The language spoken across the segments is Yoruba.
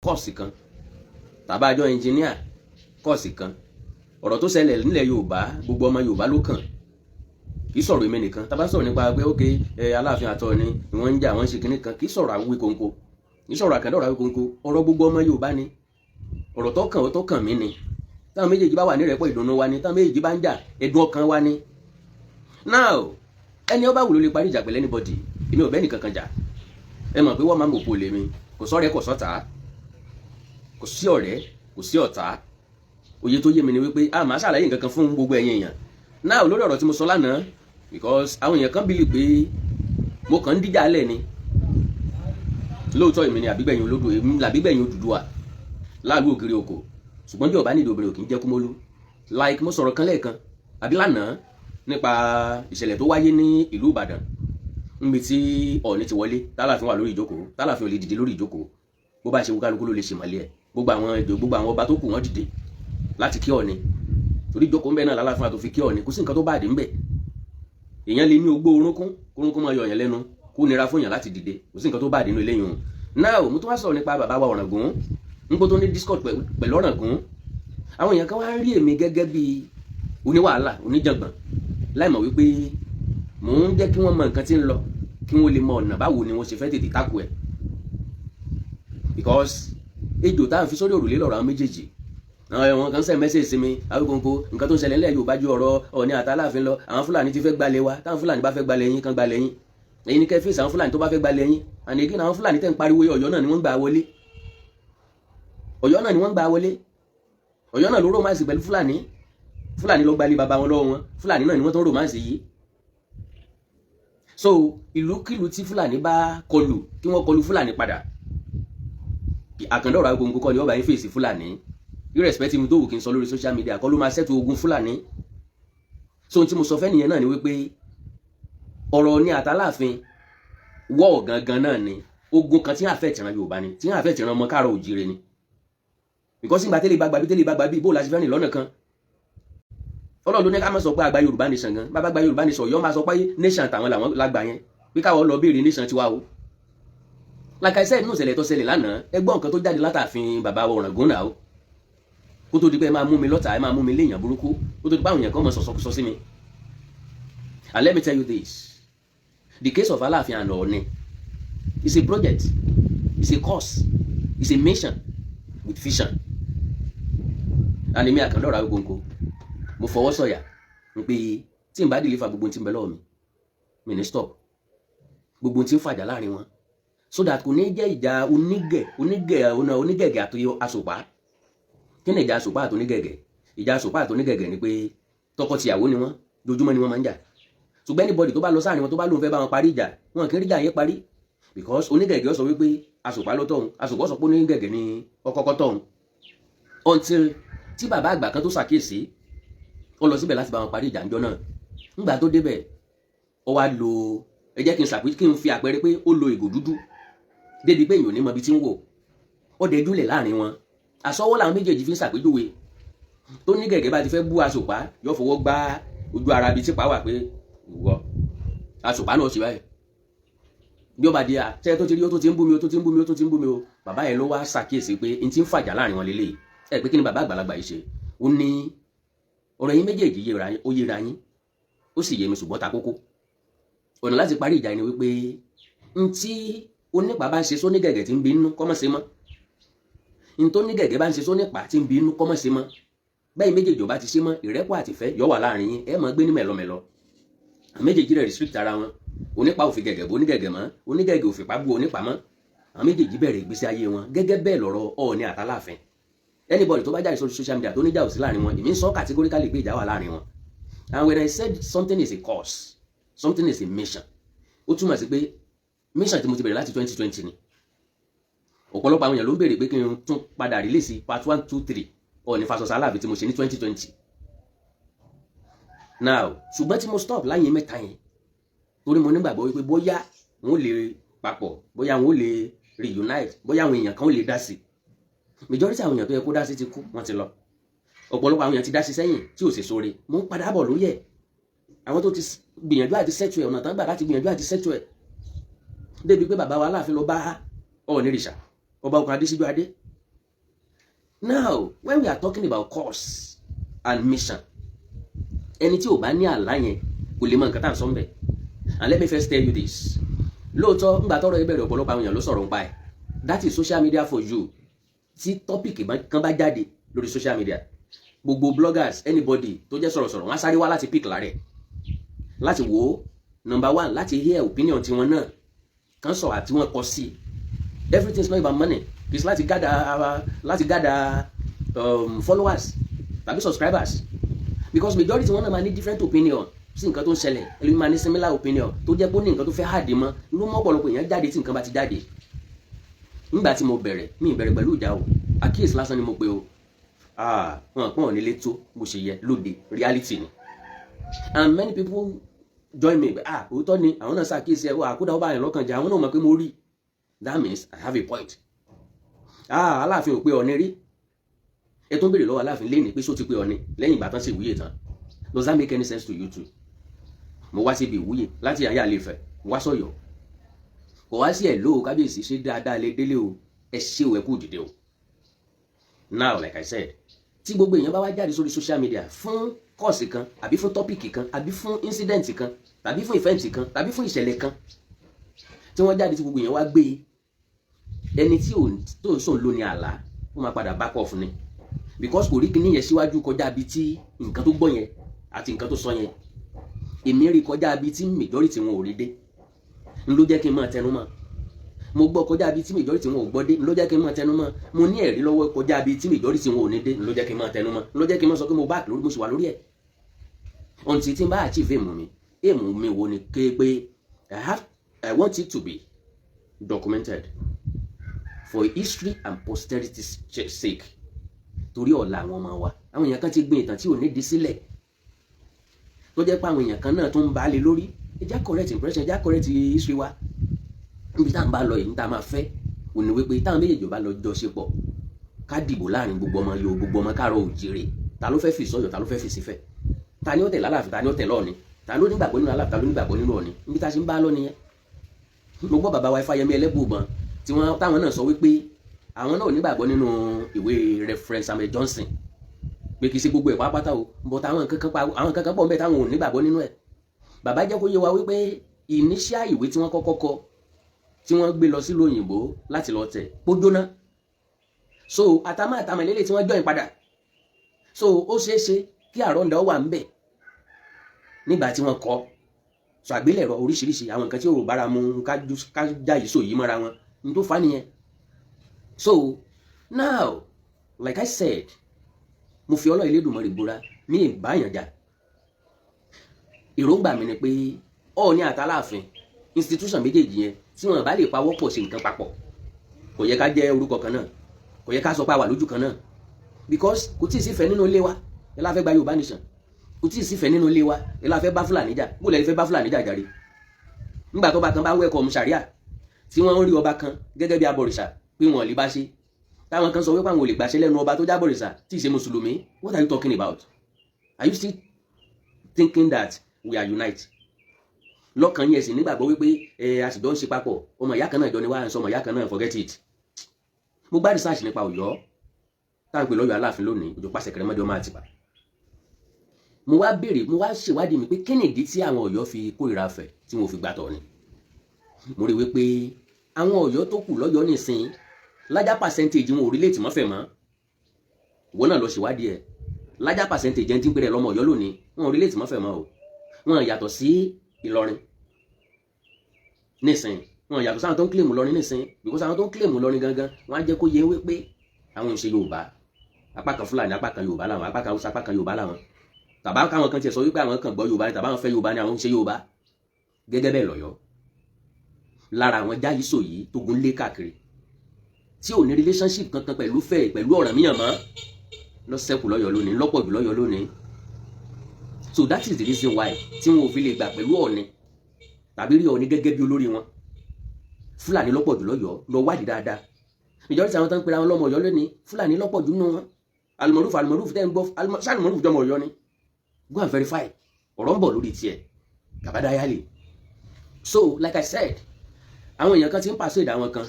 kọ́ọ̀sì kan tàbá àjọ ẹnjìníà kọ́ọ̀sì kan ọ̀rọ̀ tó ṣẹlẹ̀ nílẹ̀ Yorùbá gbogbo ọmọ Yorùbá ló kàn kì í sọ̀rọ̀ èmi nìkan tá bá sọ̀rọ̀ nípa pé ókè Aláàfin Àtọ̀ọ̀ni ni wọ́n ń jà wọ́n ń ṣe kinní kan kì í sọ̀rọ̀ Awíkonko kì í sọ̀rọ̀ Àkàndá Awíkonko ọ̀rọ̀ gbogbo ọmọ Yorùbá ni ọ̀rọ̀ tó kàn mí ni táwọn méjèèjì bá wà ní ìrẹ́pọ̀ ìdùnnú wa ni táwọn méjèèjì bá ń jà ẹ̀dùn ọkàn wa ni. Now ẹni ó bá wù ló lè parí ìjà pẹ̀lú anybody èmi ò bẹ́ nìkan kan jà ẹ mọ̀ pé wọ́n máa ń mọ̀pọ̀ lèmi kò sọ́rẹ́ kò sọ́ta kò sí ọ̀rẹ́ kò sí ọ̀tá òye tó yé mi ni wípé a máa ṣàlàyé nǹkan kan fún gbogbo ẹ̀yin èèyàn náà lórí ọ̀rọ̀ tí mo sọ lánàá because àwọn èèyàn kan bìlì pé mo kàn ń díjà alẹ́ ni lóòótọ́ èmi ni àbígbẹ̀yìn olódò èmi làbígbẹ̀yìn Odùduwà láàlú ògiri oko ṣùgbọ́n bí ọba nídìí obìnrin ò kì í jẹ́ kúmọ́lú like mo sọ̀rọ̀ kan lẹ́ẹ̀kan àbí lánàá nípa ìṣẹ̀lẹ̀ tó wáyé ní ìlú Ìbàdàn níbi tí Ọọ̀ni ti wọlé tálàfin wà lórí ìjókòó tálàfin ò lè dìde lórí ìjókòó bó bá ṣe wú kálukú ló lè ṣèmọ̀lẹ́ ẹ̀ gbogbo àwọn ọba tó kù wọ́n dìde láti kí Ọọ̀ni torí ìjókòó ńbẹ náà lálàfin àtò fi kí Ọọ̀ni kò sí nǹkan tó bá dé ńbẹ èèyàn lè ní ogbó orúnkún máa yọ yẹn lẹ́nu kó nira fún yàn láti dìde kò sí nǹkan tó bá dé nínú eléyìí hàn náà mo tún wá sọ̀rọ̀ nípa bàbá wa Ọ̀ràngún nípò tó ní discord pẹ̀lú Ọ̀ràngún àwọn èèyàn kan wá rí èmi gẹ́gẹ́ bí oníwàhálà oníjàngbọ̀n láìmọ̀ wípé mò ń jẹ́ kí wọ́n mọ nǹkan tí ń lọ kí wọ́n lè mọ ọ̀nà báwo ni wọ́n ṣe fẹ́ tètè tákù ẹ̀ because ejò tá à ń fi sórí òrùlé lọ́rọ̀ àwọn méjèèjì àwọn kan send message sí mi Awíkonko nǹkan tó ń ṣẹlẹ̀ nílẹ̀ Yorùbá ju ọ̀rọ̀ Ọọ̀ni àtàláàfin lọ àwọn Fúlàní ti fẹ́ gbalẹ̀ wa táwọn Fúlàní bá fẹ́ gbalẹ̀ yín kan gbalẹ̀ yín èyí ni kẹ́ fèsì àwọn Fúlàní tó bá fẹ́ gbalẹ̀ yín and again àwọn Fúlàní tẹ̀ ń pariwo Ọ̀yọ́ náà ni wọ́n gbà wọlé Ọ̀yọ́ náà ni wọ́n gbà wọlé Ọ̀yọ́ náà ló romance pẹ̀lú Fúlàní ló gbalẹ̀ bàbá wọn lọ́wọ́ wọn Fúlàní náà ni wọ́n tó romance yìí so ìlúkìlú tí Fúlàní bá kọlù kí wọ́n kọlù Fúlàní padà Àkàndá Awíkonko kọ́ ni ọba yín fèsì Fúlàní irrespective tó wù kí n sọ lórí social media kọ́ ló máa ṣètò ogun Fúlàní so ohun tí mo sọ fẹ́ nìyẹn náà ni wípé ọ̀rọ̀ ní àtàláàfin wọ́ gangan náà ni ogun kan tí ń àfẹ́ tìran Yorùbá ni tí ń àfẹ́ tìran ọmọ káàrọ̀ òjìire ni because ìgbà tẹ́lẹ̀ bá gbà bí bó la ṣe fẹ́ rìn lọ́nà kan Ọlọ́run ló ní ká má sọ pé àgbà Yorùbá nation gan bàbá gba Yorùbá nation Ọ̀yọ́ máa sọ pé nation tàwọn làwọn lágbà yẹn pé káwọn lọ béèrè nation tiwa o like I said inú ìṣẹ̀lẹ̀ tó ṣẹlẹ̀ lánàá ẹgbọ́n nǹkan tó jáde látàfin bàbá Ọ̀ràngún náà o kó tó di pé ẹ máa mú mi lọ́tà ẹ máa mú mi léèyàn burúkú kó tó di pé àwọn èèyàn kan mọ̀ sọ̀sọ̀ sí mi and let me tell you this the case of Aláàfin and Ọọ̀ni is a project is a course is a mission with vision and èmi Àkàndá Awíkonko mo fọwọ́ sọ̀yà pé tí n bá deliver gbogbo tí ń bẹ lọ́wọ́ mi ní stop gbogbo tí ń fàjà láàrin wọn so that kò ní jẹ́ ìjà onígẹ̀gẹ̀ àti àsùpá kí ni ìjà àsùpá àti onígẹ̀gẹ̀ ìjà àsùpá àti onígẹ̀gẹ̀ ni pé tọkọ-tìyàwó ni wọ́n dojúmọ́ ni wọ́n máa ń jà ṣùgbọ́n anybody tó bá lọ sáàrin wọn tó bá lóun fẹ́ bá wọn parí ìjà wọn kì í rí ìjà yẹn parí because onígẹ̀gẹ̀ sọ wípé àsùpá ló tọ̀hún àsùpá sọ pé onígẹ̀gẹ̀ ni ọkọ̀ọ̀kọ̀ tọ̀hún until tí bàbá àgbà kan tó ṣàkíyèsí ó lọ síbẹ̀ láti bá wọn parí ìjà ńjọ́ náà ńgbà tó débẹ̀ ó wá lo ẹ jẹ́ kí n fi àpẹẹrẹ pé ó lo ìgò dúdú débi pé èèyàn ò ní mọ ibi tí ń wò ó dẹjúlẹ̀ láàrin wọn àsọwọ́ làwọn méjèèjì fi ń ṣàpèjúwe tó ní gẹ̀gẹ̀ bá ti fẹ́ bú àsùpá yóò fọwọ́ gbá ojú ara bíi típa wà pé ìwọ àsùpá náà sì báyìí bí ó bá di àtẹ tó ti rí ó tó ti ń bú mi ó tó ti ń bú mi ó tó ti ń bú mi o bàbá yẹn ló wá ṣàkíyèsí pé n ti ń fàjà láàrin wọn lélẹ̀ ẹ pé kí ni bàbá àgbàlagbà yìí ṣe ó ní ọ̀rọ̀ yín méjèèjì ó yéra yín ó sì yé mi ṣùgbọ́n ta kókó ọ̀nà láti parí ìjà ni wípé n tí onípa bá ń ṣe sónígẹ̀gẹ̀ tí ń bínú kọ́mọ̀ ṣe mọ́ n tó nígẹ̀gẹ̀ bá ń ṣe sónípa tí ń bínú kọ́mọ̀ ṣe mọ́ bẹ́ẹ̀ méjèèjì ò bá ti ṣe mọ́ ìrẹ́pọ̀ àtìfẹ́ yọ wà láàrin yín ẹ máa gbé ní mẹ̀lọmẹ̀lọ méjèèjì rẹ̀ restrict ara wọn onípa ò fi gẹ̀gẹ̀ bó onígẹ̀gẹ̀ mọ́ onígẹ̀gẹ̀ ò fipá bú onípa mọ́ àwọn méjèèjì bẹ̀rẹ̀ ìgbésí ayé wọn gẹ́gẹ́ bẹ́ẹ̀ lọ̀rọ̀ Ọọ̀ni àtàláàfin anybody tó bá jáde sórí social media tó níjà ò sí láàrin wọn èmi ń sọ categorically pé ìjà wà láàrin wọn and when I said something is a cause something is a mission ó túmọ̀ sí pé mission tí mo ti bẹ̀rẹ̀ láti 2020 ni ọ̀pọ̀lọpọ̀ àwọn èèyàn ló ń béèrè pé kí n tún padà release part 1, 2, 3 Ọọ̀ni versus Aláàfin tí mo ṣe ní 2020 now ṣùgbọ́n tí mo stop láyé mẹ́ta yẹn torí mo nígbàgbọ́ wípé bóyá wọn ò lè papọ̀ bóyá wọn ò lè reunite bóyá àwọn èèyàn kan ò lè dá sí majority àwọn èèyàn tó yẹ kó dá sí ti kú wọ́n ti lọ ọ̀pọ̀lọpọ̀ àwọn èèyàn ti dá sí sẹ́yìn tí ò sì sóore mo ń padà bọ̀ lórí ẹ̀ àwọn tó ti gbìyànjú àti settle ẹ̀ ọ̀nà tán gbà láti gbìyànjú àti settle ẹ̀ débi pé bàbá wa Aláàfin lọ bá Ọọ̀nìrìṣà ọba Ògún Adésíjú Adé Now when we are talking about course and mission, ẹni tí ò bá ní àlá yẹn kò lè mọ nǹkan tá à ń sọ ń bẹ̀. And let me first tell you this, lóòótọ́ ńgbà tọ́rọ̀ ìbẹ̀rẹ̀ ọ̀pọ̀lọpọ̀ àwọn èèyàn ló sọ̀rọ̀ ń pa ẹ̀. That is social media for you. Tí tọ́pìkì kan bá jáde lórí social media, gbogbo bloggers anybody tó jẹ́ sọ̀rọ̀sọ̀rọ̀ wọ́n á sáré wá láti pick lára ẹ̀, láti wò ó, number one, láti hear opinion tiwọn náà kan sọ àti wọn kọ sí. Everything is not about money. It's láti gather followers tàbí subscribers, because majority wọn náà máa ní different opinion sí nǹkan tó ń ṣẹlẹ̀. Ẹlòmíì máa ní similar opinion tó jẹ́ pé ó ní nǹkan tó fẹ́ hàdí mọ́ ló mọ́ ọ̀pọ̀lọpọ̀ èèyàn jáde tí nǹkan bá ti jáde. Nígbà tí mo bẹ̀rẹ̀ mi ìbẹ̀rẹ̀ pẹ̀lú ìjà o, àkíyèsí lásán ni mo pe o. Wọn pọ́n nílé tó bó ṣe yẹ lóde, reality ni. And many people join me, òótọ́ ni àwọn náà ṣàkíyèsí ẹ̀ àkúdà ó bá yẹn lọ́kàn jẹ́, àwọn náà mọ̀ pé mo rí. That means I have a point. Aláàfin ò pé Ọọ̀ni rí. Ẹ tún béèrè lọ́wọ́ Aláàfin lẹ́yìn pé ṣó ti pé Ọọ̀ni lẹ́yìn ìgbà tán sì wúyè tán. Does that make any sense to you too? Mo wá síbi ìwúyè láti Ayé Ilé-Ifẹ̀ wá sọ́yọ́. Kò wá sí ẹ̀ lóò kábíyèsí ṣe dáadáa lé délé o, ẹ ṣé o, ẹ kú dìde o. Now like I said, tí gbogbo èèyàn bá wá jáde sórí social media fún kọ́ọ̀sì kan àbí fún tọ́pìkì kan àbí fún incident kan tàbí fún ìfẹ́ǹtì kan tàbí fún ìṣẹ̀lẹ̀ kan, tí wọ́n jáde tí gbogbo èèyàn wá gbé ẹni tí tó ń sùn ló ní àlá, ó máa padà back off ni, because kò rí kíní yẹn síwájú kọjá bí tí nǹkan tó gbọ́ yẹn àti nǹkan tó sọ yẹn. Èmi rí kọjá bí tí majority wọn ò rí dé, n ló jẹ́ kí n máa tẹnu mọ́. Mo gbọ́ kọjá bí tí majority wọn ò gbọ́ dé, n ló jẹ́ kí n máa tẹnu mọ́. Mo ní ẹ̀rí lọ́wọ́ kọjá bí tí majority wọn ò ní dé, n ló jẹ́ kí n máa tẹnu mọ́. N ló jẹ́ kí n máa sọ pé mo back lórí, mo sì wà lórí ẹ̀. Until tí n bá achieve èmù mi wo ni pé I want it to be documented for history and posterity's sake. Torí ọ̀la àwọn ọmọ wa, àwọn èèyàn kan ti gbin ìtàn tí ò ní di sílẹ̀, tó jẹ́ pé àwọn èèyàn kan náà tó ń bá lé lórí. Ẹ já correct impression, ẹ já correct history wa. Níbi tá à ń bá lọ yìí, tá a máa fẹ́ òní wípé táwọn méjèèjì bá lọ jọ ṣe pọ̀, ká dìbò láàrin gbogbo ọmọ Yorùbá, gbogbo ọmọ Káàárọ̀ Oòjíire. Ta ló fẹ́ fi sọ́yọ̀, ta ló fẹ́ fi sífẹ̀? Ta ni ó tẹ̀lé Aláàfin, ta ni ó tẹ̀lé Ọọ̀ni? Ta ló nígbàgbọ́ nínú Aláàfin, ta ló nígbàgbọ́ nínú Ọọ̀ni? Níbi tá a ṣe ń bá lọ nìyẹn. Mo gbọ́ bàbá wa Ifáyẹmí Ẹlẹ́bùúbọn tí táwọn náà sọ wípé àwọn náà ò nígbàgbọ́ nínú ìwé Reverend Samuel Johnson, pé kì í ṣe gbogbo ẹ̀ pátápátá o, but àwọn kankan pọ̀ ńbẹ̀ táwọn ò nígbàgbọ́ nínú ẹ̀. Bàbá jẹ́ kó yé wa wípé initial ìwé tí wọ́n kọ́kọ́ kọ tí wọ́n gbé lọ sílùú òyìnbó láti lọ tẹ̀ kó jóná. So àtàmà lélẹ̀ tí wọ́n join padà. So ó ṣeé ṣe kí àrọ́ǹdà wà ńbẹ̀ nígbà tí wọ́n kọ́. So àgbélẹ̀rọ oríṣiríṣi àwọn nǹkan tí ò bára mu ká já ìṣó yìí mọ́ra wọn ní tó fà nìyẹn. So now like I said, mo fi Ọlọ́run Elédùmarè búra mi ì báyàn jà. Èròǹgbà mi ni pé Ọọ̀ni àtàláàfin institution méjèèjì yẹn tí wọn bá lè pawọ́pọ̀ ṣe nǹkan papọ̀, kò yẹ ká jẹ́ orúkọ kan náà, kò yẹ ká sọ pé a wà lójú kan náà, because kò tí ì sífẹ̀ẹ́ nínú ilé wa ẹ la fẹ́ gba Yorùbá nation, kò tí ì sífẹ̀ẹ́ nínú ilé wa ẹ la fẹ́ bá Fúlàní jà. Bó lẹ fẹ́ bá Fúlàní jà jàre? Nígbà tó bá kan bá welcome Sharia tí wọ́n rí ọba kan gẹ́gẹ́ bí abọ̀rìṣà pé wọ́n lè bá ṣe, táwọn kan sọ wípé àwọn ò lè gbàṣẹ lẹ́nu ọba tó jábọ̀rìṣà tí ì ṣe mùsùlùmí. What are you talking about? Are you still thinking that we are united? Lọ́kàn yẹn sì nígbàgbọ́ wípé a sì jọ ń ṣe papọ̀, ọmọ ìyá kan náà jọ ni wá ń sọ ọmọ ìyá kan náà, forget it. Mo gbá research nípa Ọ̀yọ́ tá à ń pè lọ́yọ̀ Aláàfin lónìí, òjò pàṣẹ kẹrẹmọdé ọmọ Àtìbà. Mo wá ṣèwádìí mi pé kí nìdí tí àwọn Ọ̀yọ́ fi kórìíra Ifẹ̀ tí wọn ò fi gbà tọ̀ ni. Mo rí wípé àwọn Ọ̀yọ́ tó kù lọ́yọ́ nìsín lájà percentage wọn ò relate mọ́fẹ̀ mọ́. Ìwọ náà lọ ṣèwádìí ẹ̀, lájà percentage ẹni tí ń pèrè lọ́mọ Ọ̀yọ́ lónìí wọn ò relate mọ́fẹ̀ mọ́ o. Wọn yàtọ̀ sí Ìlọrin nísìn, wọn yàtọ̀ sáwọn tó ń claim Ìlọrin nísìn, because àwọn tó ń claim Ìlọrin gangan wọn á jẹ́ kó yé wípé àwọn ń ṣe Yorùbá, apá kan Fúlàní, apá kan Yorùbá làwọn, apá kan Haúsá, apá kan Yorùbá làwọn. Tàbá káwọn kan tiẹ̀ sọ wípé àwọn kan gbọ́ Yorùbá ni, tàbá wọn fẹ́ Yorùbá ni, àwọn ń ṣe Yorùbá. Gẹ́gẹ́ bẹ́ẹ̀ lọ́yọ́ lára àwọn jáyísò yìí tó gun lé káàkiri tí ò ní relationship kankan pẹ̀lú Ifẹ̀, pẹ̀lú Ọ̀rànmíyàn mọ́, lọ sẹ́kù lọ́yọ́ lónìí, lọ́pọ̀ jù lọ́yọ́ lónìí. So that is the reason why tí wọn ò fi lè gbà pẹ̀lú Ọọ̀ni tàbí rí Ọọ̀ni gẹ́gẹ́ bí olórí wọn. Fúlàní lọ́pọ̀ jù lọ́yọ́, lọ wádìí dáadáa. Majority àwọn tó ń pera wọn lọ́mọ Ọ̀yọ́ lónìí, Fúlàní lọ́pọ̀ jù nínú wọn. Almoruf tẹ́ ń gbọ́, Almoruf jọmọ Ọ̀yọ́ ni. Go and verify. Ọ̀rọ̀ ń bọ̀ lórí tiẹ̀, Gàbádá Yálè. So like I said, àwọn èèyàn kan ti ń persuade àwọn kan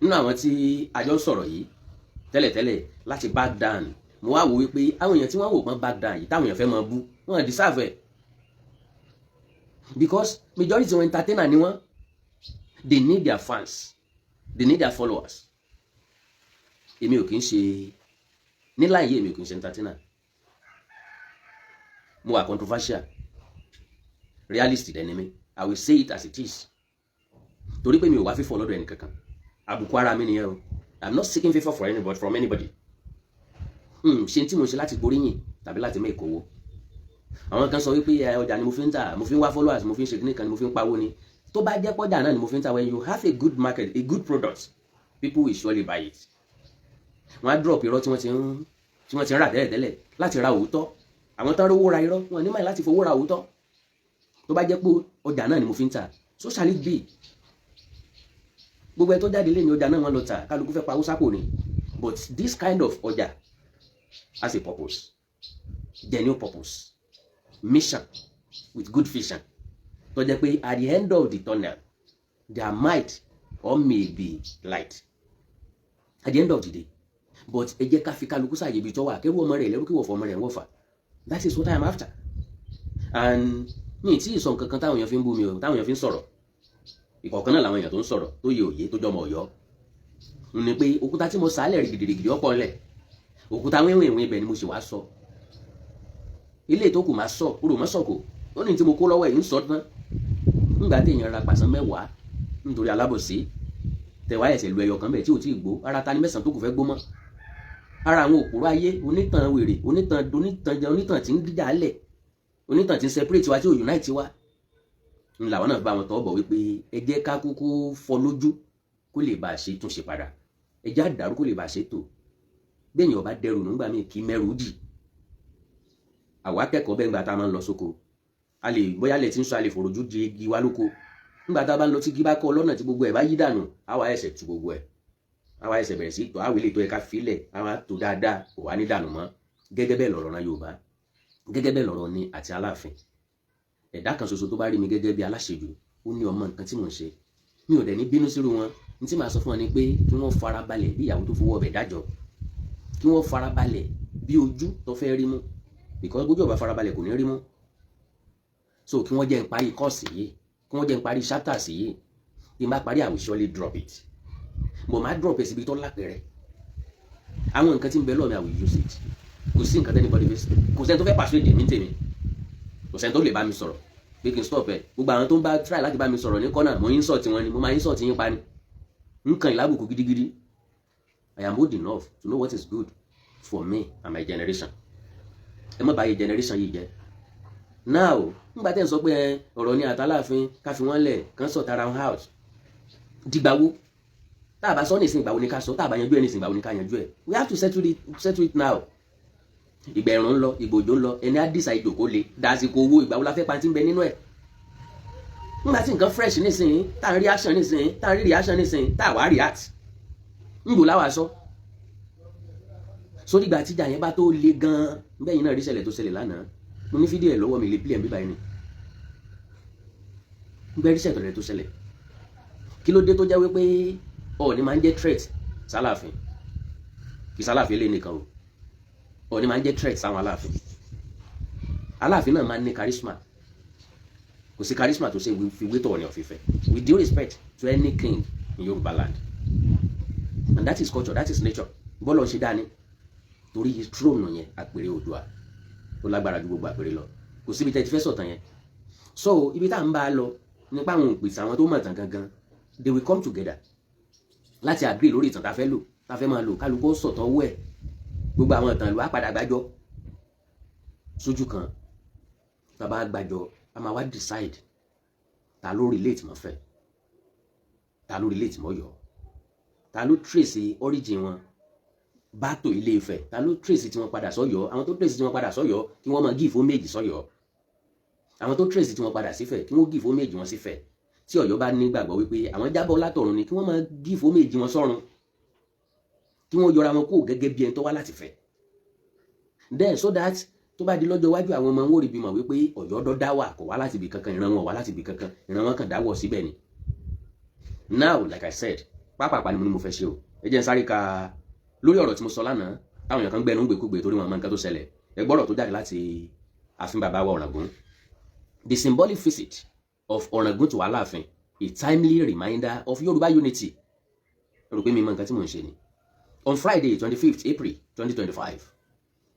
nínú àwọn tí àjọ sọ̀rọ̀ yìí tẹ́lẹ̀tẹ́lẹ̀ láti back down. Mo wá wò wípé àwọn èèyàn tí wọ́n wò pọ́n back down yìí táwọn èèyàn fẹ́ máa bú wọ́n deserve ẹ̀, because majority wọn entertainer ni wọ́n. They need their fans, they need their followers. Èmi ò kì í ṣe níláyé, èmi ò kì í ṣe entertainer. Mo wà controversial, realist dẹ̀ ni mi. I will say it as it is. Torí pé mi ò wá fífọ́ lọ́dọ̀ ẹni kankan. Àbùkù ara mi nìyẹn o. I'm not seeking favor for anybody, from anybody. Ṣe tí mo ṣe láti gbóríyìn tàbí láti make owó. Àwọn kan sọ wípé ọjà ni mo fi ń tà, mo fi ń wá followers, mo fi ń ṣe kíní kan ni mo fi ń pawó ni. Tó bá jẹ́ pọ́jà náà ni mo fi ń tà, when you have a good market, a good product, people will surely buy it. Wọ́n á drop irọ́ tí wọ́n ti ń rà tẹ́lẹ̀tẹ́lẹ̀ láti ra òótọ́. Àwọn tán rówó ra irọ́, wọn ní máa láti fowó ra òótọ́. Tó bá jẹ́ pé ọjà náà ni mo fi ń tà, so shall it be. Gbogbo ẹ tó jáde lé ní ọjà náà wọ́n lọ tà, kálukú fẹ́ pawó sápò ni. But this kind of ọjà has a purpose, genuine purpose, mission with good vision. Tó jẹ́ pé at the end of the tunnel there might or may be light at the end of the day. But ẹ jẹ́ ká fi kálukú sáàyè ibi tó wà, kẹ́rù ọmọ rẹ̀ lẹ́rú kí wọ́n fọ ọmọ rẹ̀ ń wọ́fà. That is what I am after. And mi tí ì sọ nǹkan kan táwọn èèyàn fi ń bú mi o, táwọn èèyàn fi ń sọ̀rọ̀. Ìkọ̀ọ̀kan náà làwọn èèyàn tó ń sọ̀rọ̀ tó yẹ òye tó jọmọ Ọ̀yọ́. Ní pé òkúta tí mo sálẹ̀ rí gidigidi ọ̀pọ̀ ńlẹ̀. Òkúta wíwìn ibẹ̀ ni mo ṣe wá sọ. Ilé tó kù máa sọ, orò mọ́ sọ̀kò. Ó ní tí mo kó lọ́wọ́ ẹ̀ ń sọ tán. Nígbà tí èèyàn ra pàṣán 10 nítorí alábòsí. Tẹ̀wá ẹ̀sẹ̀ lu ẹyọ kan bẹ̀ tí ò tí ì gbó. Ara ta ni 9 tó kù fẹ́ gbó mọ́. Ara àwọn òpùrọ́ ayé, onítàn wèrè, onítàn tí ń dídà lẹ̀. Onítàn tí ń separate wa tí ò unite wa. Ńlá wọn náà bá wọn tọ́ bọ̀ wípé ẹ jẹ́ ká kúkú fọ́ lójú kó lè bá a ṣe túnṣe padà. Ẹ jẹ́ àdàrú kó lè bá a ṣe tò. Bẹ́ẹ̀ni ọba dẹrù nígbà míì kí mẹ́rù dì. Àwa akẹ́kọ̀ọ́ bẹ́ẹ̀ ńgbà tá a máa ń lọ sóko. A lè bóyá lẹ̀ tí ń sọ a lè fòròjú di igi wa lóko. Nígbà tá a bá ń lọ tí igi bá kọ́ lọ́nà tí gbogbo ẹ̀ bá yí dànù, àwa ẹsẹ̀ tu gbogbo ẹ̀. Àwa ẹsẹ̀ bẹ̀rẹ̀ sí tọ́ àwé lè tó ẹ̀ka filẹ̀, àwa tó dáadáa kò wá ní dànù mọ́. Gẹ́gẹ́ bẹ́ẹ̀ lọ̀rọ̀ náà Yorùbá. Gẹ́gẹ́ bẹ́ẹ̀ lọ̀rọ̀ ni àti Aláàfin. Ẹ̀dá kan ṣoṣo tó bá rí mi gẹ́gẹ́ bí aláṣejù, ó ní ọmọ nǹkan tí mò ń ṣe. Mi ò dẹ̀ ní bínú sírú wọn. Ní tí màá sọ fún wọn ni pé kí wọ́n farabalẹ̀ bí ìyàwó tó fowó ọbẹ̀ dájọ́. Kí wọ́n farabalẹ̀ bí ojú tó fẹ́ rí mú. Because gbójú ọba farabalẹ̀ kò ní rí mú. So kí wọ́n jẹ́ ń parí kọ́ọ̀sì yìí, kí wọ́n jẹ́ ń parí chapters yìí. Bí n bá parí, I will surely drop it. But máa drop ẹ̀ síbi tó lápẹ̀rẹ̀. Àwọn nǹkan tí ń bẹ lọ́ọ̀ mi, I will use it. Kò sí nǹkan tẹ́ni bọ́dí fẹ́. Kò sẹ́ni tó fẹ́ persuade mi tèmi. Kò sẹ́ni tó lè bá mi sọ̀rọ̀ pé kí n stop ẹ̀. Gbogbo àwọn tó ń bá try láti bá mi sọ̀rọ̀ ní kọ́nà, mo insult wọn ni, mo máa insult yín pa ni. Nǹkan ìlábùkù gidigidi. I am old enough to know what is good for me and my generation. Ẹ má bàyè generation yìí jẹ́. Now, nígbà tẹ́ ń sọ pé ọ̀rọ̀ ni àtàláàfin ká fi wọ́n lẹ̀ kán sort around house. Dìgbàwo. Tá a bá sọ ní ìsìn ìgbàwo ni ká sọ, tá a bá yanjú ẹ̀ ní ìsìn ìgbàwo ni ká yanjú ẹ̀. We have to settle it now. Ìgbà ẹ̀rùn ń lọ, ìgbòjò ń lọ, ẹni á decide ìjòkó le, dàsìkò owó ìgbàwo la fẹ́ pa tí ń bẹ nínú ẹ̀. Nígbà tí nǹkan fresh nísìnyí, tá a rí action nísìnyí, tá a rí reaction nísìnyí, tá a wá react. Ńgbò láwa sọ. Sórí ìgbà tíjà yẹn bá tó le gan-an, bẹ́yìn náà rí ṣẹlẹ̀ tó ṣẹlẹ̀ lánàá. Mo ní fídíò ẹ̀ lọ́wọ́ mi lè play ẹ̀ bíbá ẹni. Bẹ́ẹ̀ rí ṣẹlẹ̀ tó ṣẹlẹ̀. Kí ló dé tó jẹ́ wípé Ọọ̀ni máa ń jẹ́ threat sálàfin? Kì í sálàfin lé nìkan o. Ọọ̀ni máa ń jẹ́ threat sáwọn Aláàfin. Aláàfin náà máa ń ní charisma. Kò sí charisma tó ṣe fi wé tọ̀ Ọọ̀ni of Ifẹ̀. With due respect to any king in Yorùbá land. And that is culture, that is nature. Bọ́lọ̀ ṣe dání. Torí his throne yẹn àpèrè Oòduà. Ó lágbára ju gbogbo àpèrè lọ. Kò síbi tẹ́ ti fẹ́ sọ̀tàn yẹn. So ibi tá à ń bá a lọ nípa àwọn òpèsè àwọn tó mọ̀ tán gangan, they will come together láti agree lórí ìtàn tá fẹ́ lò, tá fẹ́ máa lò, kálukú sọ̀tàn owó ẹ̀. Gbogbo àwọn ìtàn ìlú á padà gbàjọ sójú kan. Tá bá gbàjọ, a máa wá decide ta ló relate mọ́ Ifẹ̀, ta ló relate mọ́ Ọ̀yọ́, ta ló trace origin wọn back to Ilé Ifẹ̀, ta ló trace tí wọ́n padà sọ́yọ́. Àwọn tó trace tí wọ́n padà sọ́yọ́ kí wọ́n máa give homage sọ́yọ́. Àwọn tó trace tí wọ́n padà sífẹ̀ kí wọ́n give homage wọn sífẹ̀. Tí Ọ̀yọ́ bá nígbàgbọ́ wípé àwọn jábọ́ látọ̀run ni kí wọ́n máa give homage wọn sọ́run. Kí wọ́n yọra wọn kó gẹ́gẹ́ bí ẹni tó wá láti Ifẹ̀. Then so that tó bá di lọ́jọ́ iwájú àwọn ọmọ wọn ò rí bímọ wípé Ọ̀yọ́ dọ́dá wà kò wá láti ibì kankan, ìran wọn wá láti ibì kankan, ìran wọn kàn dáwọ́ síbẹ̀ ni. Now like I said, pápápá ni mo fẹ́ ṣe o. Ẹ jẹ́ n sáré ka lórí ọ̀rọ̀ tí mo sọ lánàá táwọn èèyàn kan gbẹnu gbèkúgbè torí wọn mọ nǹkan tó ṣẹlẹ̀ ẹ gbọ́dọ̀ tó jáde láti ààfin bàbá wa Ọ̀ràngún. The symbolic visit of Ọ̀ràngún to Aláàfin, a timely reminder of Yorùbá unity. Rò pé mi mọ nǹkan tí mò ń ṣe ni. On Friday 25th April 2025,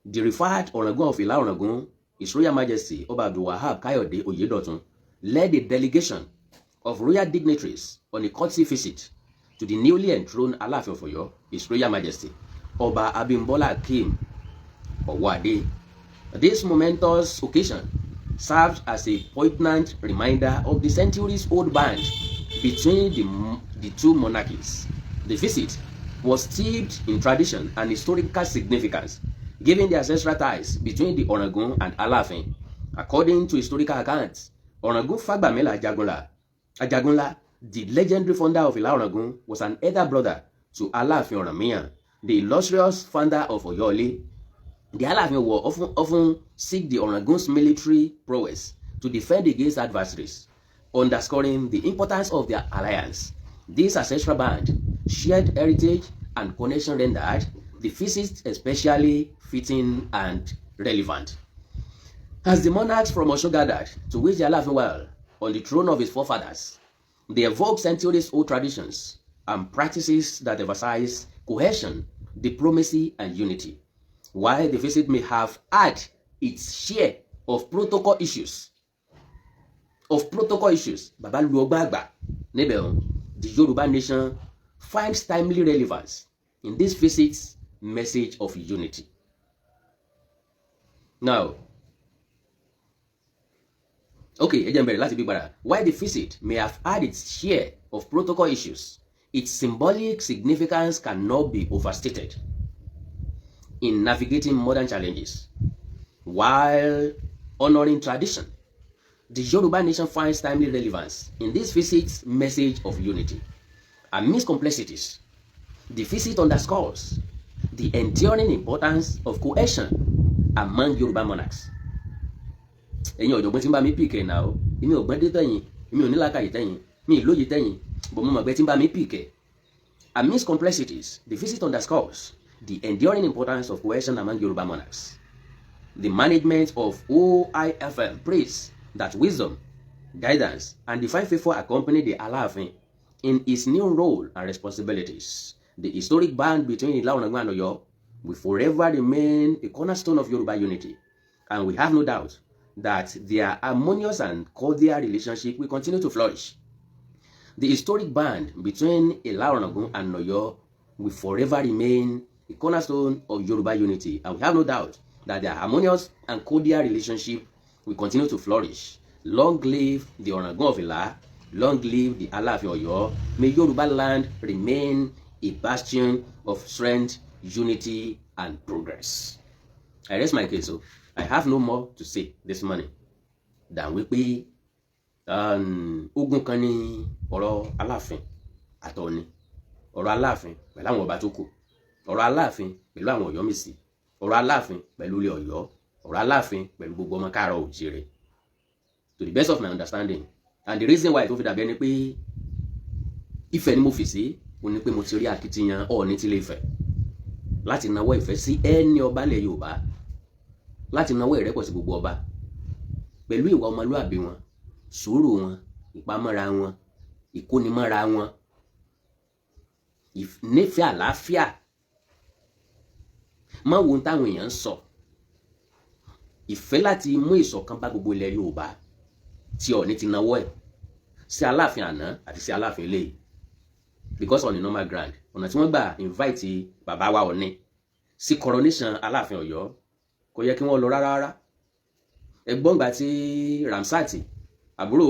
the referred Ọ̀ràngún of Ìlá Ọ̀ràngún, His Royal Majesty Ọba Abdulwahab Kayode Oyedotun, led a delegation of royal dignitaries on a courtesy visit to the newly enthroned Aláàfin of Ọ̀yọ́, His Royal Majesty Ọba Abimbola Akeem Owóadé. This momentous occasion served as a poignant reminder of the centuries-old bond between the two monarchies. The visit was steeped in tradition and historical significance, given the ancestral ties between the Ọ̀ràngún and Aláàfin. According to historical accounts, Ọ̀ràngún Fagbamila Ajagunla, the legendary founder of Ìlá Ọ̀ràngún, was an elder brother to Aláàfin Ọ̀rànmíyàn, the illustrious founder of Ọ̀yọ́. The Aláàfin will often seek the Ọ̀ràngún's military prowess to defend against adversaries, underscoring the importance of their alliance. This ancestral band, shared heritage, and connection rendered the visit especially fitting and relevant. As the monarchs from Ọ̀ṣun gathered to wish the Aláàfin well on the throne of his forefathers, they evoked centuries-old traditions and practices that emphasize cohesion, diplomacy, and unity. While the visit may have had its share of protocol issues, Baba lu ọgbà àgbà níbẹ̀ ọ̀hún, the Yoruba nation finds timely relevance in this visit's message of unity. Now, okay, ẹ jẹ́ n bẹ̀rẹ̀ láti bí gbàrà. While the visit may have had its share of protocol issues, its symbolic significance cannot be overstated in navigating modern challenges. While honoring tradition, the Yoruba nation finds timely relevance in this visit's message of unity. Amidst complexities, the visit underscores the enduring importance of cohesion among Yoruba monarchs. Ẹ̀yin ọ̀jọ̀gbọ́n tí ń bá mi pìkẹ́ náà o, èmi ò gbọ́n dé tẹ̀yìn, èmi ò ní làákàyè tẹ̀yìn, mi ì lóye tẹ̀yìn, bọ̀ mo mọ̀ pé tí ń bá mi pìkẹ́. Amidst complexities, the visit underscores the enduring importance of cohesion among Yoruba monarchs. The management of OIFM prays that wisdom, guidance, and divine favor accompany the Aláàfin in his new role and responsibilities. The historic bond between Ìlá Ọ̀ràngún and Ọ̀yọ́ will forever remain a cornerstone of Yoruba unity, and we have no doubt that their harmonious and cordial relationship will continue to flourish. The historic bond between Ìlá Ọ̀ràngún and Ọ̀yọ́ will forever remain a cornerstone of Yoruba unity, and we have no doubt that their harmonious and cordial relationship will continue to flourish. Long live the Ọ̀ràngún of Ìlá, long live the Aláàfin Ọ̀yọ́. May Yoruba land remain a bastion of strength, unity, and progress. I rest my case, so I have no more to say this morning than wípé ogun kan ní ọ̀rọ̀ Aláàfin àtọ̀ni, ọ̀rọ̀ Aláàfin pẹ̀lú àwọn ọba tó kù, ọ̀rọ̀ Aláàfin pẹ̀lú àwọn Ọ̀yọ́mèsì, ọ̀rọ̀ Aláàfin pẹ̀lú ilé Ọ̀yọ́, ọ̀rọ̀ Aláàfin pẹ̀lú gbogbo ọmọ Káàárọ̀ Oòjíire. To the best of my understanding, and the reason why tó fi dàbí ẹni pé Ifẹ̀ ni mo fi sí, ó ní pé mo ti rí akitiyan Ọọ̀ni tilé Ifẹ̀ láti nawọ́ ìfẹ́ sí ẹni ọba ilẹ̀ Yorùbá, láti nawọ́ ìrẹ́pọ̀ sí gbogbo ọba pẹ̀lú ìwà ọmọlúàbí wọn, sùúrù wọn, ìpamọ́ra wọn, ìkónimọ́ra wọn, ìnífẹ̀ẹ́ àlàáfíà. Má wo ohun táwọn èèyàn ń sọ, ìfẹ́ láti mú ìṣọ̀kan bá gbogbo ilẹ̀ Yorùbá tí Ọọ̀ni ti nawọ́ ẹ̀ sí Aláàfin àná àti sí Aláàfin eléyìí, because on a normal ground ọ̀nà tí wọ́n gbà invite bàbá wa Ọọ̀ni sí coronation Aláàfin Ọ̀yọ́ kò yẹ kí wọ́n lọ rárá. Ẹgbọ́n gbà tí Ramsat àbúrò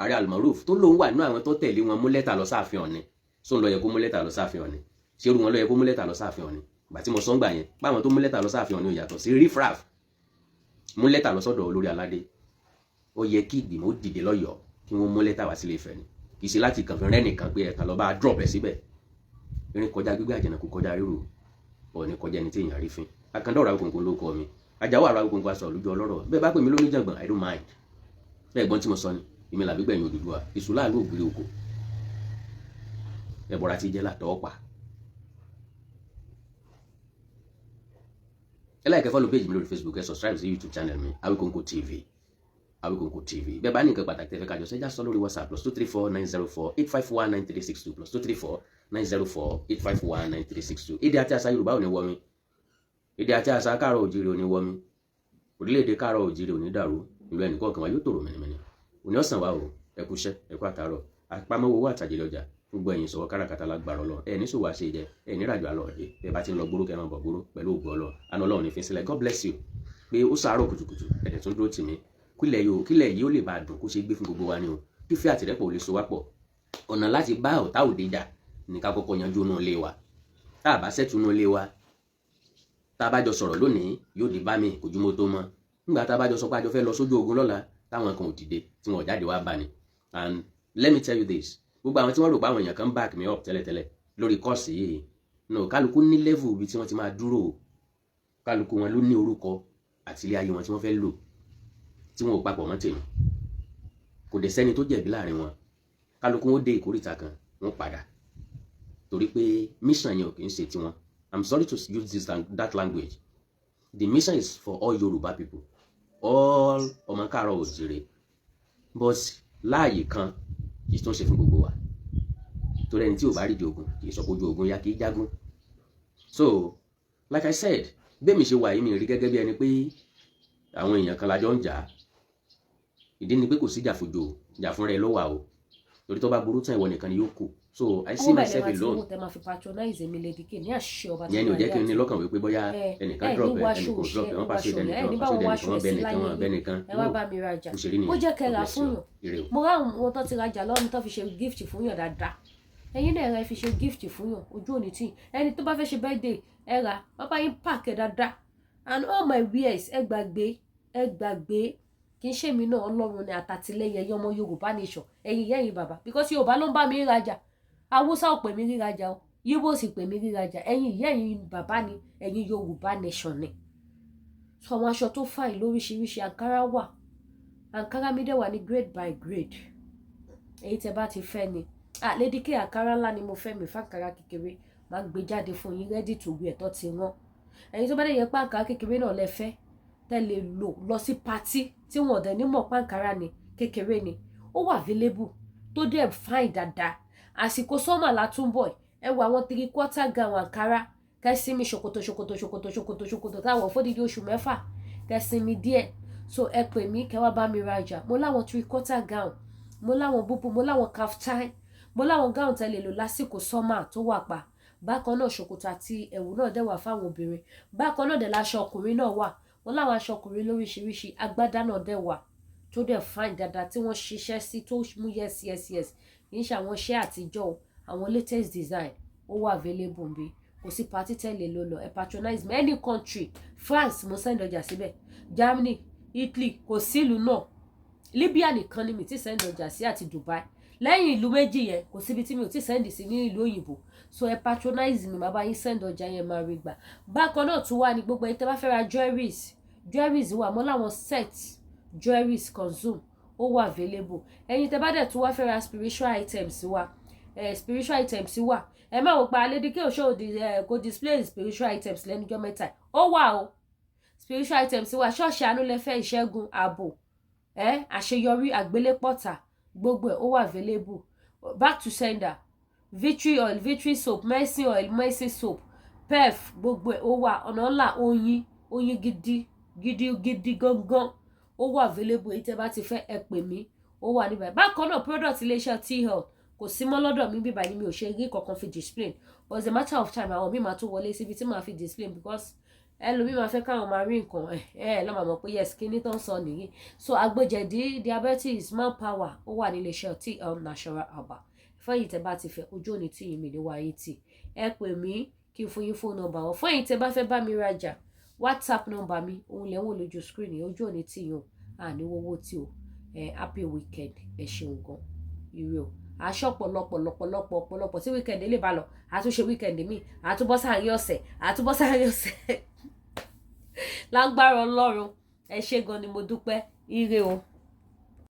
Ààrẹ Almaroof tó lóun wà nínú àwọn tó tẹ̀lé wọn mú lẹ́tà lọ sáàfin Ọọ̀ni, sóun ló yẹ kó mú lẹ́tà lọ sáàfin Ọọ̀ni, ṣé irú wọn ló yẹ kó mú lẹ́tà lọ sáàfin Ọọ̀ni? Gbà tí mo sọ ń gbà yẹn báwọn tó mú lẹ́tà lọ sáàfin Ọọ̀ni ò yàtọ̀ sí riffraff mú lẹ́tà lọ sọ́dọ̀ olórí aládé. Ó yẹ kí ìgbìmọ̀ ó dìde lọ́yọ̀ọ́ kí wọ́n mú lẹ́tà wá sílé Ifẹ̀ ni, kì í ṣe láti kàn fi rẹ́ nìkan pé ẹ̀ka lọ bá drop ẹ̀ síbẹ̀. Erin kọjá gbígbé àjànàkú kọjá rírò, Ọọ̀ni kọjá ẹni tí èèyàn rí fín. Àkàndá Ọ̀rọ̀ Awíkonko ló kọ mi, Àjàó Ọ̀rọ̀ Awíkonko aṣọ olùjọ ọlọ́rọ̀. Bẹ́ẹ̀ bá pè mí lóní jàngbọ̀n, I don't mind. Bẹ́ẹ̀ gbọ́n tí mo sọ ni, èmi làbí gbẹ̀yìn Odùduwà, èṣù láàlú ògbélé oko, ẹ̀bọ̀ra ti jẹ́ látọ̀ ọ̀pá. ẹ like follow page mi lórí Facebook, ẹ subscribe sí YouTube channel mi Awikonko TV, Awikonko TV. Bẹ́ẹ̀ bá ní nǹkan pàtàkì tẹ́ fẹ́ ká jọ ṣe já sọ lórí WhatsApp +234 904 851 9362 +234 904 851 9362. Èdè àti àṣà Yorùbá ò ní wọ mi, èdè àti àṣà káàárọ̀ oòjíire ò ní wọ mi, orílẹ̀-èdè káàárọ̀ oòjíire ò ní dàrú, ìlú ẹnìkọ̀ọ̀kan wa yóò tòrò mẹ́nìmẹ́nì. Òní ọ̀sán wa o, ẹ kú iṣẹ́, ẹ kú àtàárọ̀, àpamọ́ owó àtàjẹlẹ̀ ọjà gbogbo ẹ̀yin sọ̀rọ̀ káràkátà lágbára Ọlọ́run, ẹ ní sòwò àṣẹ jẹ, ẹ ní ràjò àlọ́ ọ̀dẹ, ẹ bá ti ń lọ gbóró kẹran bọ̀ gbóró pẹ̀lú ògbó Ọlọ́run, àná Ọlọ́run ní fi sílẹ̀. God bless you pé ó sàárọ̀ kùtùkùtù ẹ̀dẹ̀ tún dúró tì mí, kílẹ̀ yìí ó lè bá a dùn kó ṣe gbé fún gbogbo wa ni o, fífẹ́ àtìrẹ́pọ̀ ò lè so wá pọ̀. Ọ̀nà láti bá ọ̀tá òde jà ní ká kọ́kọ́ yanjú inú ilé wa, tá a bá ṣẹ́tù inú ilé wa, tá a bá jọ sọ̀rọ̀ lónìí yóò di bá mi kò jùmọ̀ tó mọ́, nígbà tá a bá jọ sọ pé a jọ fẹ́ lọ sójú ogun lọ́la táwọn kan ò dìde tí wọn ò jáde wá bá ni. And let me tell you this, gbogbo àwọn tí wọ́n rò pé àwọn èèyàn kan back me up tẹ́lẹ̀tẹ́lẹ̀ lórí kọ́ọ̀sì yìí, no, kálukú ní level ibi tí wọ́n ti máa dúró, kálukú wọn ló ní orúkọ àti ilé ayé wọn tí wọ́n fẹ́ lò tí wọn ò papọ̀ mọ́ tèmi, kò dẹ̀ sẹ́ni tó jẹ̀bi láàrin wọn, kálukú wọn dé ìkórìtà kan wọn padà torí pé mission yẹn ò kì í ṣe tiwọn. I'm sorry to use that language. The mission is for all Yoruba people, all ọmọ káàárọ̀ oòjíire, but láàyè kan kì í tún ṣe fún gbogbo wa, torí ẹni tí ò bá rí di ogun kì í sọ pé ojú ogun ya kì í jágún. So like I said, bẹ́ẹ̀ mi ṣe wà yìí mi rí gẹ́gẹ́ bí ẹni pé àwọn èèyàn kan lájọ ń jà, ìdí ni pé kò sí jàfojò, jà fúnra ẹ ló wà o, torí tó bá burú tán ìwọ nìkan ni yóò kù. So I see myself alone. Yẹn ni ò jẹ́ kí n ní lọ́kàn wípé bóyá ẹnìkan drop ẹnìkan drop ẹ̀ wọ́n pàṣẹ ẹnìkan wọ́n bẹ nìkan ẹ wá bá mi rajà, ó jẹ́ kẹlà fún yàn. Mo rá àwọn tó ti rajà lọ́run tó fi ṣe gift fún yàn dáadáa, ẹ̀yin náà ẹ fi ṣe gift fún yàn, ojú òní tí ẹni tó bá fẹ́ ṣe birthday ẹ ra, bàbá yín pack ẹ dáadáa. And all my wares ẹ gbàgbé kì í ṣe mi náà, Ọlọ́run ni àtàtìlẹ́yìn ẹ̀yin ọmọ Yorùbá nation, ẹ̀yin yẹ́yìn bàbá, because Yorùbá ló ń bá mi rajà, Haúsá ò pè mí rírajà o, Yíbò sì pè mí rírajà, ẹ̀yin yẹ́yìn bàbá ni, ẹ̀yin Yorùbá nation ni. So àwọn aṣọ tó fàì lóríṣiríṣi, Ankara wà, Ankara mi dẹ̀ wà ní grade by grade, èyí tẹ́ bá ti fẹ́ ni. Lady K Ankara ńlá ni mo fẹ́, mi fàkàrà kékeré máa gbé jáde fún yín ready to wear tó ti rán. Ẹ̀yin tó bá dẹ̀ yẹ pé Ankara kékeré náà lẹ fẹ́ tẹ́ lè lọ sí party tí wọn ọ̀dẹ̀ ní mọ̀ pé Ankara ni kékeré ni, ó wà available tó dẹ̀ fine dáadáa. Àsìkò sọ́mà látúnbọ̀ ẹ wo àwọn 3/4 gown Ankara, kẹ́sìmí ṣòkòtò táwọn fódìdí oṣù 6 kẹ́sìmí díẹ̀. So ẹ pè mí kẹ́ wá bá mi rajà, mo láwọn 3/4 gown, mo láwọn búbú, mo láwọn kaftan, mo láwọn gown tẹ́ lè lò lásìkò sọ́mà tó wà pa. Bákan náà ṣòkòtò àti ẹ̀wù náà dẹ̀ wà fáwọn obìnrin, bákan náà dẹ̀ láṣọ ọkùnrin náà wà, mo láwọn aṣọ ọkùnrin lóríṣiríṣi, agbádá náà dẹ̀ wà tó dẹ̀ fine dáadáa tí wọ́n ṣiṣẹ́ sí tó mú yes kì í ṣe àwọn iṣẹ́ àtijọ́ o, àwọn latest design ó wà available bí. Kò sí party tẹ́lẹ̀ ló lọ, ẹ patronize me any country, France mo send ọjà síbẹ̀, Germany, Italy, kò sí ìlú náà, Libya nìkan ni mi ti send ọjà sí àti Dubai, lẹ́yìn ìlú méjì yẹn kò síbi tí mi ò ti send sí ní ìlú òyìnbó. So ẹ patronize mi, bàbá yín send ọjà yẹn máa rí gbà. Bákan náà tún wà ní gbogbo ẹni tẹ́ bá fẹ́ ra jewelries wà, mo láwọn set jewelries consume ó wà available. Ẹ̀yin tẹ́ bá dẹ̀ tún wá fẹ́ ra spiritual items wà, ẹ má wò pa Lady K kò display spiritual items lẹ́nujọ́ mẹ́ta, ó wà o, spiritual items wà, ṣọ́ọ̀ṣì àánú lẹ́fẹ́, ìṣẹ́gun, ààbò, àṣeyọrí, àgbélépọ̀tà, gbogbo ẹ̀ ó wà available. Back to sender, victory oil, victory soap, mercy oil, mercy soap, pef, gbogbo ẹ̀ ó wà. Ọ̀nà ńlá oyin gidi gangan ó wà available. Èyí tẹ́ bá ti fẹ́ ẹ pè mí, ó wà níbẹ̀. Bákan náà product iléeṣẹ́ T-Health kò sí mọ́ lọ́dọ̀ mi bíbá ni mi ò ṣe rí kankan fi display, but it's a matter of time àwọn mi máa tún wọlé síbi tí màá fi display, because ẹlòmíì máa fẹ́ káwọn máa rí nǹkan lọ́mọ mọ̀ pé yes kíní tó ń sọ nìyí. So agbójẹ̀dí, diabetes, manpower ó wà ní iléeṣẹ́ T-Health Natural Herbal. Fẹ́yìn tẹ́ bá ti fẹ́ ojú òní tí yìí mi ní wáyé tì, ẹ pè mí kí n fún yín fóònù nọ́mbà wọn. Fẹ́yìn tẹ́ bá fẹ́ bá mi rajà, WhatsApp nọ́mbà mi òun lẹ ń wò lójú screen yìí, ojú òní tí yìí àníwówó tí o. Happy weekend, ẹ ṣeun gan, ire o. Aṣọ ọ̀pọ̀lọpọ̀ tí weekend lè bá lọ, àtúnṣe weekend mi, àtúbọ̀ sáàrin ọ̀sẹ̀ lágbára Ọlọ́run. Ẹ ṣé gan ni mo dúpẹ́, ire o.